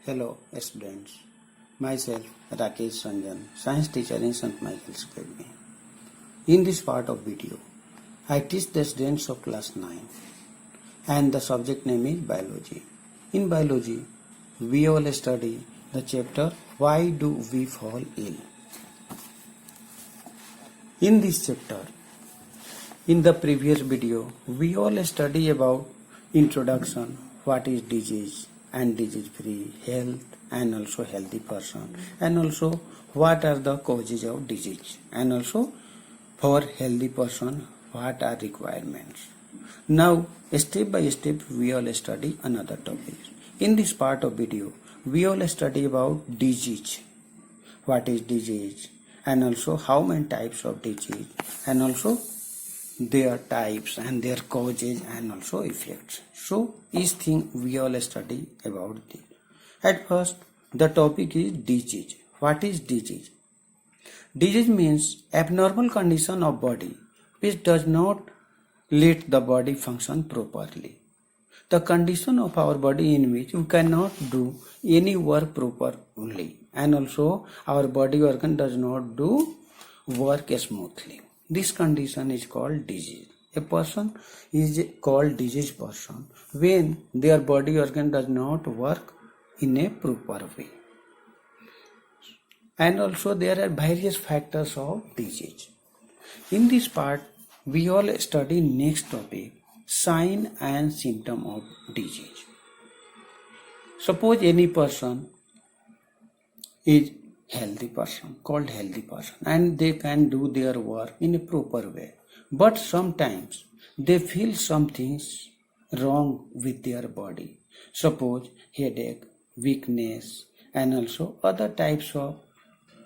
Hello students, myself Rakesh Ranjan, science teacher in St. Michael's Academy. In this part of video, I teach the students of class 9 and the subject name is biology. In biology, we all study the chapter Why Do We Fall Ill? In this chapter, in the previous video, we all study about introduction, what is disease and disease free, health and also healthy person, and also what are the causes of disease, and also for healthy person what are requirements. Now step by step we all study another topic. In this part of video we all study about disease, what is disease, and also how many types of disease, and also their types and their causes and also effects. So each thing we all study about this. At first the topic is disease. What is disease? Disease means abnormal condition of body which does not let the body function properly. The condition of our body in which we cannot do any work properly, and also our body organ does not do work smoothly. This condition is called disease. A person is called diseased person when their body organ does not work in a proper way. And also there are various factors of disease. In this part, we all study next topic, sign and symptom of disease. Suppose any person is healthy person, called healthy person, and they can do their work in a proper way, but sometimes they feel something wrong with their body. Suppose headache, weakness, and also other types of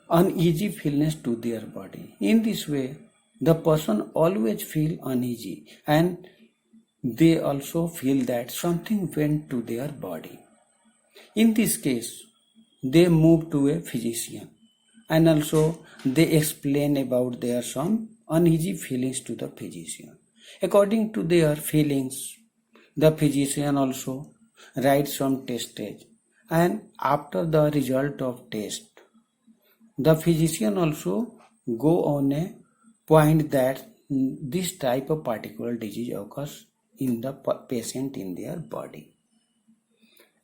uneasy feelings to their body. In this way the person always feel uneasy and they also feel that something went to their body. In this case they move to a physician and also they explain about their some uneasy feelings to the physician. According to their feelings, the physician also writes some testage, and after the result of test, the physician also go on a point that this type of particular disease occurs in the patient in their body.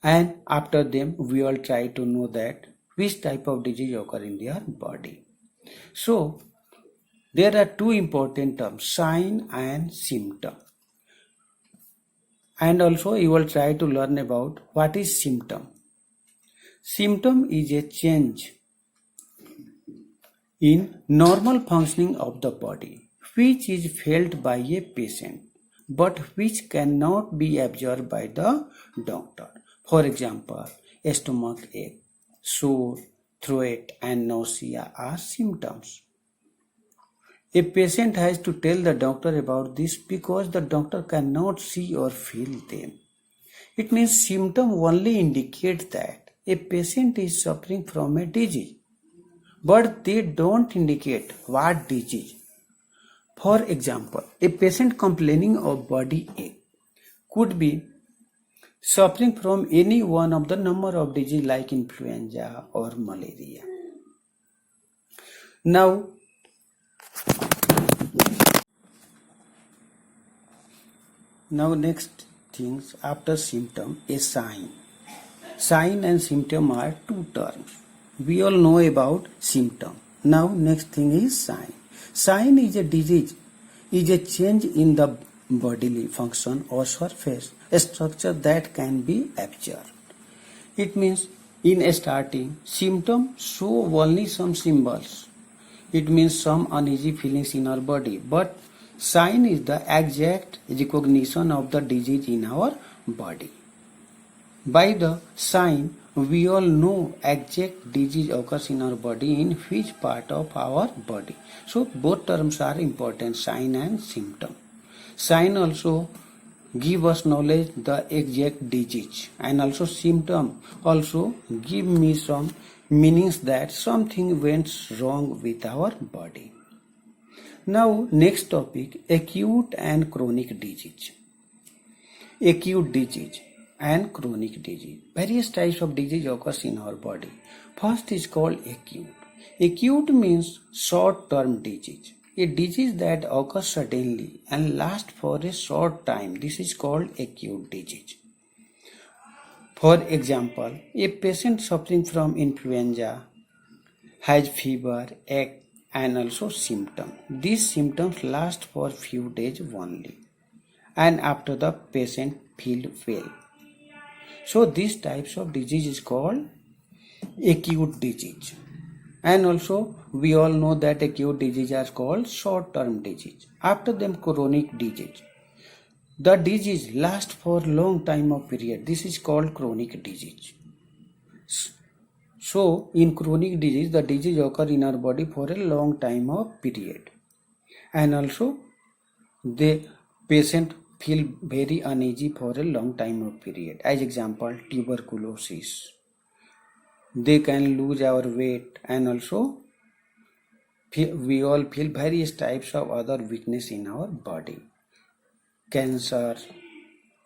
And after them we all try to know that which type of disease occur in their body. So there are two important terms, sign and symptom. And also you will try to learn about what is symptom. Symptom is a change in normal functioning of the body which is felt by a patient but which cannot be observed by the doctor. For example, stomach ache, sore throat and nausea are symptoms. A patient has to tell the doctor about this because the doctor cannot see or feel them. It means symptom only indicate that a patient is suffering from a disease, but they don't indicate what disease. For example, a patient complaining of body ache could be suffering from any one of the number of diseases like influenza or malaria. Now next things after symptom, a sign. Sign and symptom are two terms. We all know about symptom. Now next thing is sign. Sign is a disease, is a change in the bodily function or surface structure that can be observed. It means in starting, symptoms show only some symbols. It means some uneasy feelings in our body, but sign is the exact recognition of the disease in our body. By the sign, we all know exact disease occurs in our body in which part of our body. So both terms are important, sign and symptom. Sign also give us knowledge the exact disease, and also symptom also give me some meanings that something went wrong with our body. Now next topic, acute and chronic disease. Acute disease. and chronic disease. Various types of disease occurs in our body. First is called acute. Acute means short-term disease. A disease that occurs suddenly and lasts for a short time. This is called acute disease. For example, a patient suffering from influenza has fever, ache, and also symptoms. These symptoms last for few days only, and after the patient feel well. So these types of disease is called acute disease. And also we all know that acute disease are called short-term disease. After them chronic disease. The disease lasts for long time of period. This is called chronic disease. So in chronic disease, the disease occur in our body for a long time of period. And also the patient feel very uneasy for a long time of period. As example, tuberculosis. They can lose our weight, and also we all feel various types of other weakness in our body. Cancer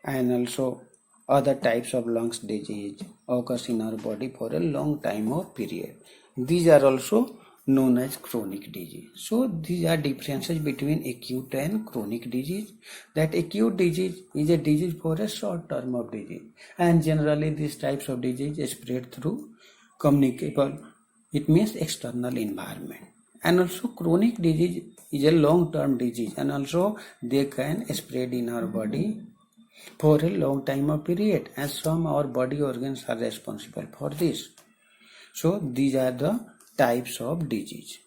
and also other types of lungs disease occurs in our body for a long time of period. These are also known as chronic disease. So these are differences between acute and chronic disease. That acute disease is a disease for a short term of disease, and generally these types of disease is spread through communicable, it means external environment. And also chronic disease is a long term disease, and also they can spread in our body for a long time of period, and some our body organs are responsible for this. So these are the types of disease.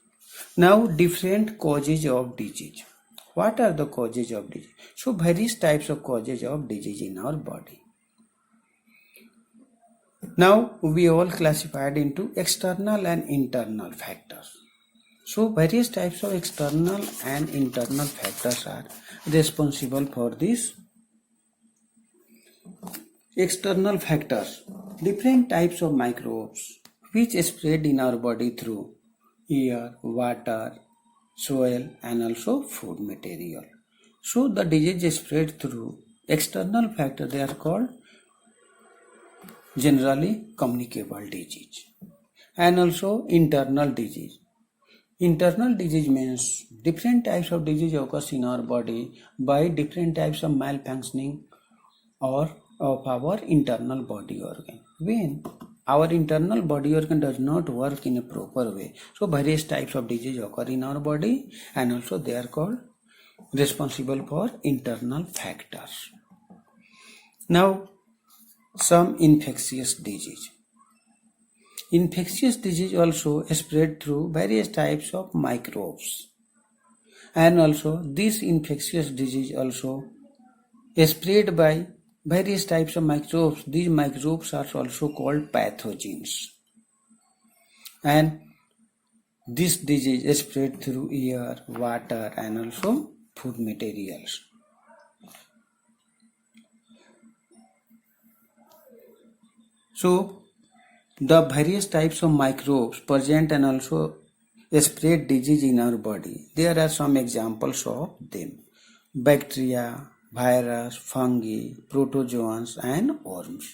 Now different causes of disease. What are the causes of disease? So various types of causes of disease in our body. Now we all classified into external and internal factors. So various types of external and internal factors are responsible for this. External factors, different types of microbes which spread in our body through air, water, soil, and also food material. So the disease spread through external factors. They are called generally communicable disease. And also internal disease. Internal disease means different types of disease occurs in our body by different types of malfunctioning or of our internal body organ. When our internal body organ does not work in a proper way, so various types of disease occur in our body, and also they are called responsible for internal factors. Now some infectious disease. Infectious disease also spread through various types of microbes, and also this infectious disease also spread by various types of microbes. These microbes are also called pathogens, and this disease is spread through air, water, and also food materials. So the various types of microbes present and also spread disease in our body. There are some examples of them: bacteria, virus, fungi, protozoans, and worms.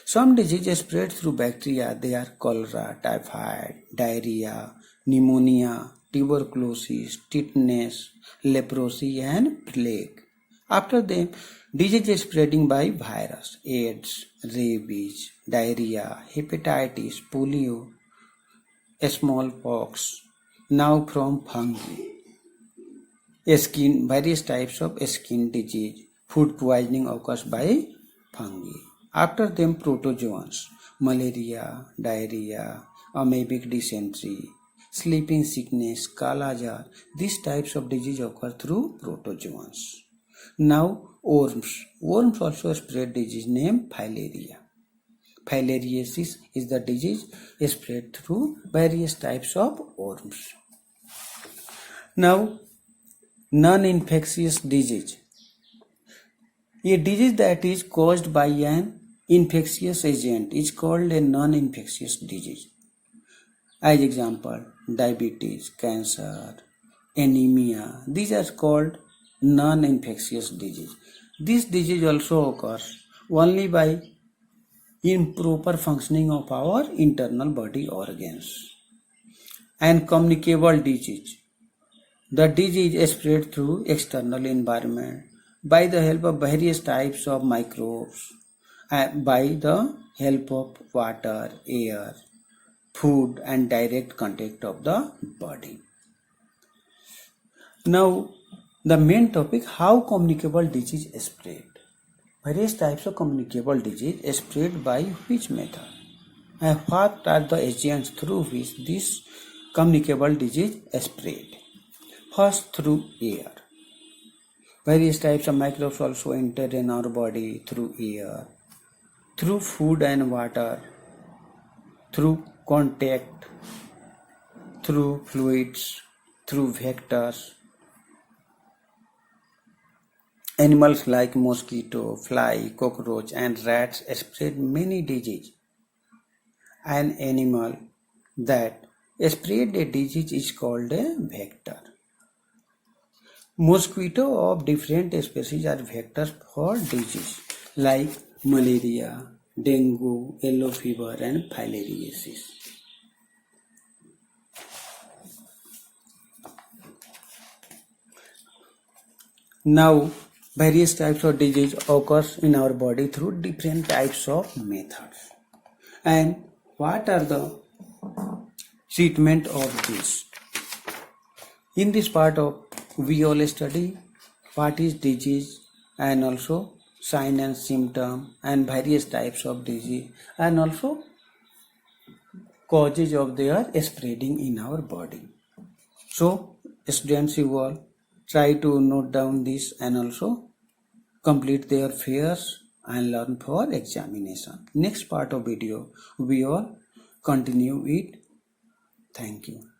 Some diseases spread through bacteria. They are cholera, typhoid, diarrhea, pneumonia, tuberculosis, tetanus, leprosy, and plague. After them, diseases spreading by virus: AIDS, rabies, diarrhea, hepatitis, polio, smallpox. Now from fungi. Various types of skin disease, food poisoning occurs by fungi. After them protozoans: malaria, diarrhea, amoebic dysentery, sleeping sickness, kala jar. These types of disease occur through protozoans. Now worms. Worms also spread disease named filaria. Filariasis is the disease spread through various types of worms. Now non-infectious disease. A disease that is caused by an infectious agent is called a non-infectious disease. As example, diabetes, cancer, anemia. These are called non-infectious disease. This disease also occurs only by improper functioning of our internal body organs. And communicable disease. The disease is spread through external environment by the help of various types of microbes, and by the help of water, air, food and direct contact of the body. Now, the main topic, how communicable disease is spread. Various types of communicable disease is spread by which method? And what are the agents through which this communicable disease is spread? First, through air. Various types of microbes also enter in our body through air, through food and water, through contact, through fluids, through vectors. Animals like mosquito, fly, cockroach and rats spread many diseases. An animal that spread a disease is called a vector. Mosquito of different species are vectors for disease like malaria, dengue, yellow fever and filariasis. Now, various types of disease occurs in our body through different types of methods. And what are the treatment of this? In this part of we all study what is disease and also sign and symptom and various types of disease and also causes of their spreading in our body. So students, you all try to note down this and also complete their fears and learn for examination. Next part of video we all continue it. Thank you.